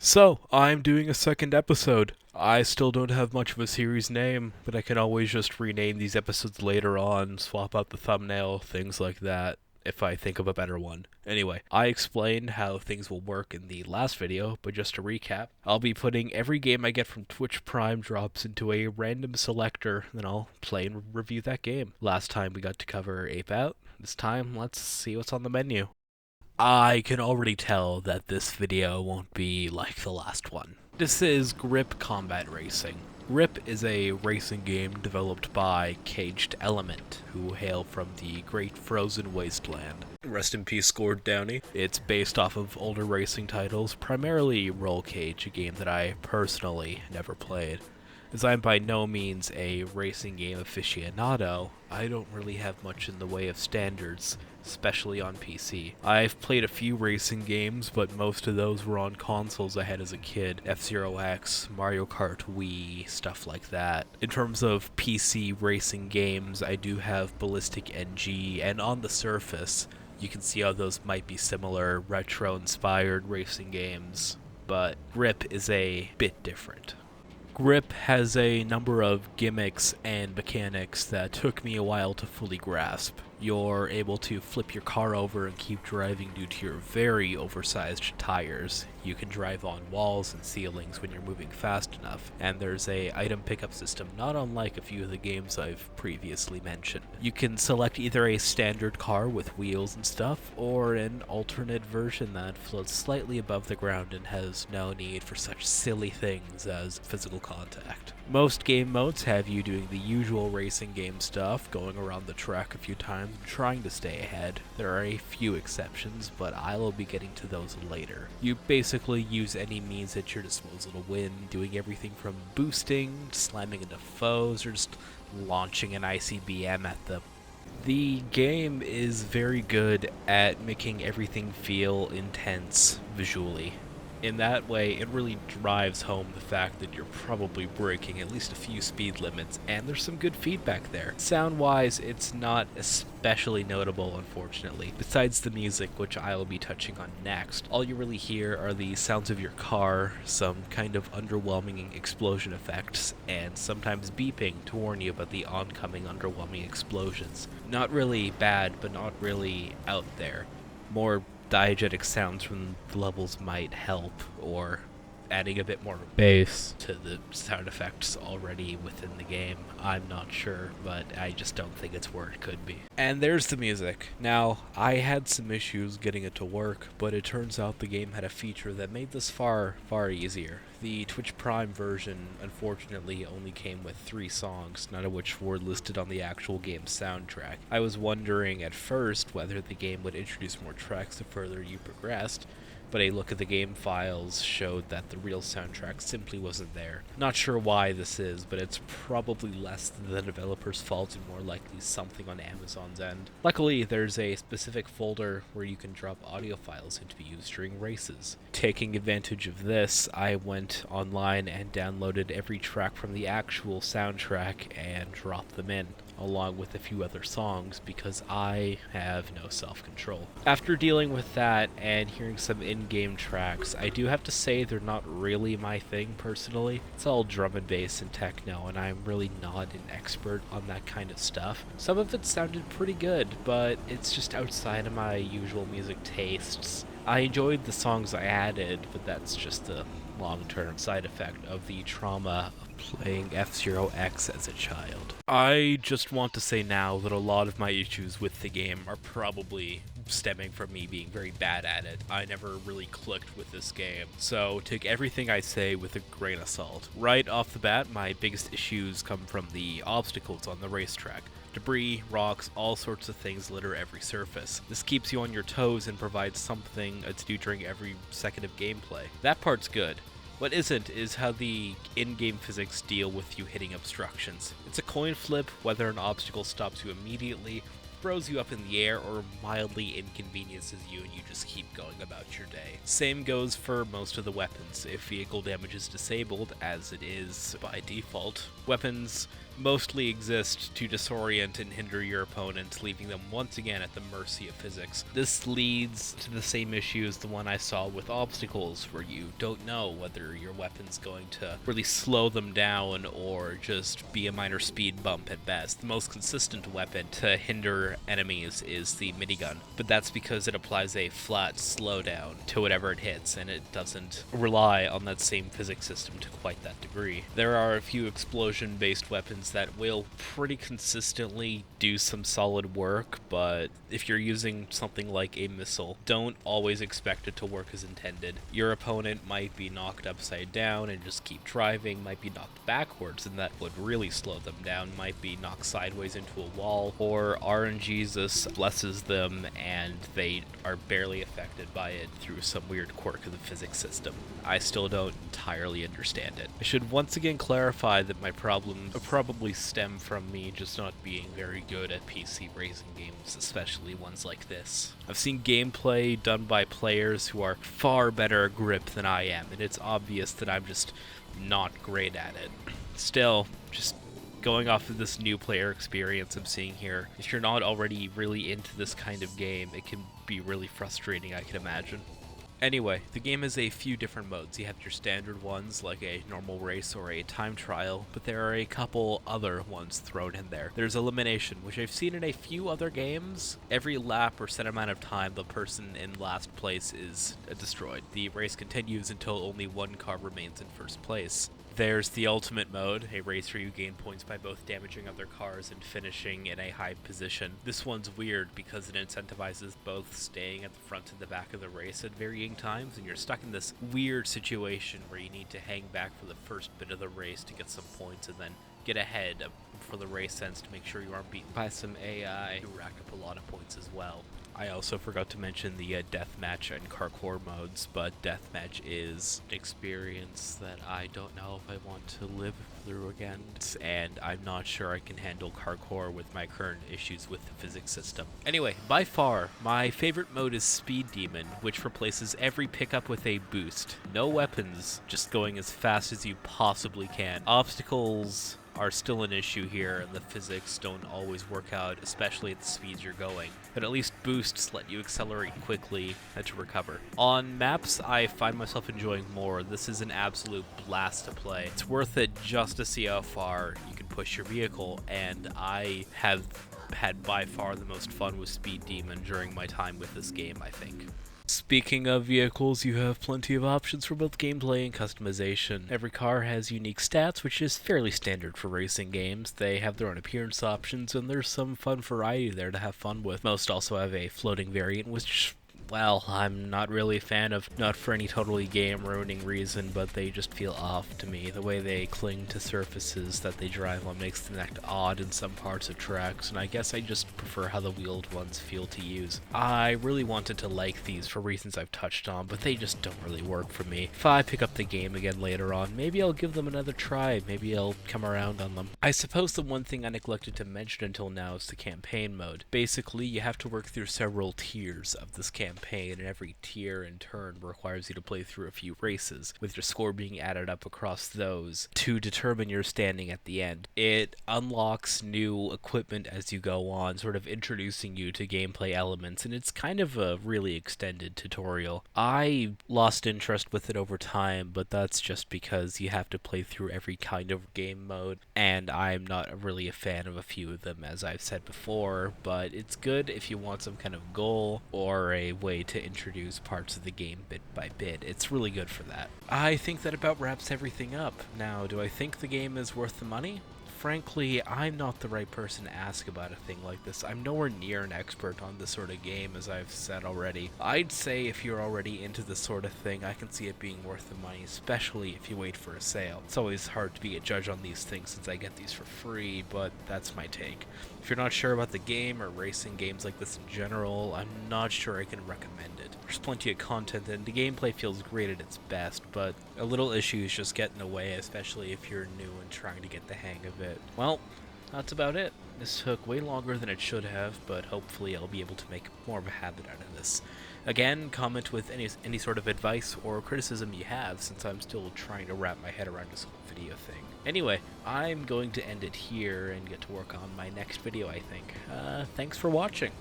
So, I'm doing a second episode. I still don't have much of a series name, but I can always just rename these episodes later on, swap out the thumbnail, things like that, if I think of a better one. Anyway, I explained how things will work in the last video, but just to recap, I'll be putting every game I get from Twitch Prime drops into a random selector, then I'll play and review that game. Last time we got to cover Ape Out. This time, let's see what's on the menu. I can already tell that this video won't be like the last one. This is Grip Combat Racing. Grip is a racing game developed by Caged Element, who hail from the Great Frozen Wasteland. Rest in peace, Gord Downey. It's based off of older racing titles, primarily Roll Cage, a game that I personally never played. As I'm by no means a racing game aficionado, I don't really have much in the way of standards, especially on PC. I've played a few racing games, but most of those were on consoles I had as a kid. F-Zero X, Mario Kart Wii, stuff like that. In terms of PC racing games, I do have Ballistic NG, and on the surface, you can see how those might be similar retro-inspired racing games, but Grip is a bit different. Grip has a number of gimmicks and mechanics that took me a while to fully grasp. You're able to flip your car over and keep driving due to your very oversized tires. You can drive on walls and ceilings when you're moving fast enough, and there's a item pickup system not unlike a few of the games I've previously mentioned. You can select either a standard car with wheels and stuff, or an alternate version that floats slightly above the ground and has no need for such silly things as physical contact. Most game modes have you doing the usual racing game stuff, going around the track a few times and trying to stay ahead. There are a few exceptions, but I'll be getting to those later. You basically use any means at your disposal to win, doing everything from boosting, slamming into foes, or just launching an ICBM at them. The game is very good at making everything feel intense visually. In that way, it really drives home the fact that you're probably breaking at least a few speed limits, and there's some good feedback there. Sound-wise, it's not especially notable, unfortunately. Besides the music, which I'll be touching on next, all you really hear are the sounds of your car, some kind of underwhelming explosion effects, and sometimes beeping to warn you about the oncoming underwhelming explosions. Not really bad, but not really out there. More diegetic sounds from the levels might help, or adding a bit more bass to the sound effects already within the game. I'm not sure, but I just don't think it's where it could be. And there's the music. Now, I had some issues getting it to work, but it turns out the game had a feature that made this far easier. The Twitch Prime version, unfortunately, only came with 3 songs, none of which were listed on the actual game's soundtrack. I was wondering at first whether the game would introduce more tracks the further you progressed, but a look at the game files showed that the real soundtrack simply wasn't there. Not sure why this is, but it's probably less the developer's fault and more likely something on Amazon's end. Luckily, there's a specific folder where you can drop audio files in to be used during races. Taking advantage of this, I went online and downloaded every track from the actual soundtrack and dropped them in, along with a few other songs, because I have no self-control. After dealing with that and hearing some in-game tracks, I do have to say they're not really my thing personally. It's all drum and bass and techno, and I'm really not an expert on that kind of stuff. Some of it sounded pretty good, but it's just outside of my usual music tastes. I enjoyed the songs I added, but that's just the long-term side effect of the trauma of playing F-Zero X as a child. I just want to say now that a lot of my issues with the game are probably stemming from me being very bad at it. I never really clicked with this game, so take everything I say with a grain of salt. Right off the bat, my biggest issues come from the obstacles on the racetrack. Debris, rocks, all sorts of things litter every surface. This keeps you on your toes and provides something to do during every second of gameplay. That part's good. What isn't is how the in-game physics deal with you hitting obstructions. It's a coin flip whether an obstacle stops you immediately, throws you up in the air, or mildly inconveniences you and you just keep going about your day. Same goes for most of the weapons. If vehicle damage is disabled, as it is by default, weapons mostly exist to disorient and hinder your opponent, leaving them once again at the mercy of physics. This leads to the same issue as the one I saw with obstacles, where you don't know whether your weapon's going to really slow them down or just be a minor speed bump at best. The most consistent weapon to hinder enemies is the minigun, but that's because it applies a flat slowdown to whatever it hits, and it doesn't rely on that same physics system to quite that degree. There are a few explosion-based weapons that will pretty consistently do some solid work, but if you're using something like a missile, don't always expect it to work as intended. Your opponent might be knocked upside down and just keep driving, might be knocked backwards, and that would really slow them down, might be knocked sideways into a wall, or RNGesus blesses them and they are barely affected by it through some weird quirk of the physics system. I still don't entirely understand it. I should once again clarify that my problems probably stem from me just not being very good at PC racing games, especially ones like this. I've seen gameplay done by players who are far better at grip than I am, and it's obvious that I'm just not great at it. Still, just going off of this new player experience I'm seeing here, if you're not already really into this kind of game, it can be really frustrating, I can imagine. Anyway, the game has a few different modes. You have your standard ones, like a normal race or a time trial, but there are a couple other ones thrown in there. There's elimination, which I've seen in a few other games. Every lap or set amount of time, the person in last place is destroyed. The race continues until only one car remains in first place. There's the ultimate mode, a race where you gain points by both damaging other cars and finishing in a high position. This one's weird because it incentivizes both staying at the front and the back of the race at varying times, and you're stuck in this weird situation where you need to hang back for the first bit of the race to get some points and then get ahead before the race ends to make sure you aren't beaten by some AI who rack up a lot of points as well. I also forgot to mention the deathmatch and parkour modes, but deathmatch is an experience that I don't know if I want to live through again, and I'm not sure I can handle parkour with my current issues with the physics system. Anyway, by far, my favorite mode is Speed Demon, which replaces every pickup with a boost. No weapons, just going as fast as you possibly can. Obstacles are still an issue here, and the physics don't always work out, especially at the speeds you're going. But at least boosts let you accelerate quickly to recover. On maps, I find myself enjoying more. This is an absolute blast to play. It's worth it just to see how far you can push your vehicle, and I have had by far the most fun with Speed Demon during my time with this game, I think. Speaking of vehicles, you have plenty of options for both gameplay and customization. Every car has unique stats, which is fairly standard for racing games. They have their own appearance options, and there's some fun variety there to have fun with. Most also have a floating variant, which, well, I'm not really a fan of, not for any totally game-ruining reason, but they just feel off to me. The way they cling to surfaces that they drive on makes them act odd in some parts of tracks, and I guess I just prefer how the wheeled ones feel to use. I really wanted to like these for reasons I've touched on, but they just don't really work for me. If I pick up the game again later on, maybe I'll give them another try, maybe I'll come around on them. I suppose the one thing I neglected to mention until now is the campaign mode. Basically, you have to work through several tiers of this campaign, and every tier in turn requires you to play through a few races, with your score being added up across those to determine your standing at the end. It unlocks new equipment as you go on, sort of introducing you to gameplay elements, and it's kind of a really extended tutorial. I lost interest with it over time, but that's just because you have to play through every kind of game mode, and I'm not really a fan of a few of them, as I've said before, but it's good if you want some kind of goal or a way to introduce parts of the game bit by bit. It's really good for that. I think that about wraps everything up. Now, do I think the game is worth the money? Frankly, I'm not the right person to ask about a thing like this. I'm nowhere near an expert on this sort of game, as I've said already. I'd say if you're already into this sort of thing, I can see it being worth the money, especially if you wait for a sale. It's always hard to be a judge on these things since I get these for free, but that's my take. If you're not sure about the game or racing games like this in general, I'm not sure I can recommend it. There's plenty of content and the gameplay feels great at its best, but a little issues just get in the way, especially if you're new and trying to get the hang of it. Well, that's about it. This took way longer than it should have, but hopefully I'll be able to make more of a habit out of this. Again, comment with any sort of advice or criticism you have, since I'm still trying to wrap my head around this whole video thing. Anyway, I'm going to end it here and get to work on my next video, I think. Thanks for watching.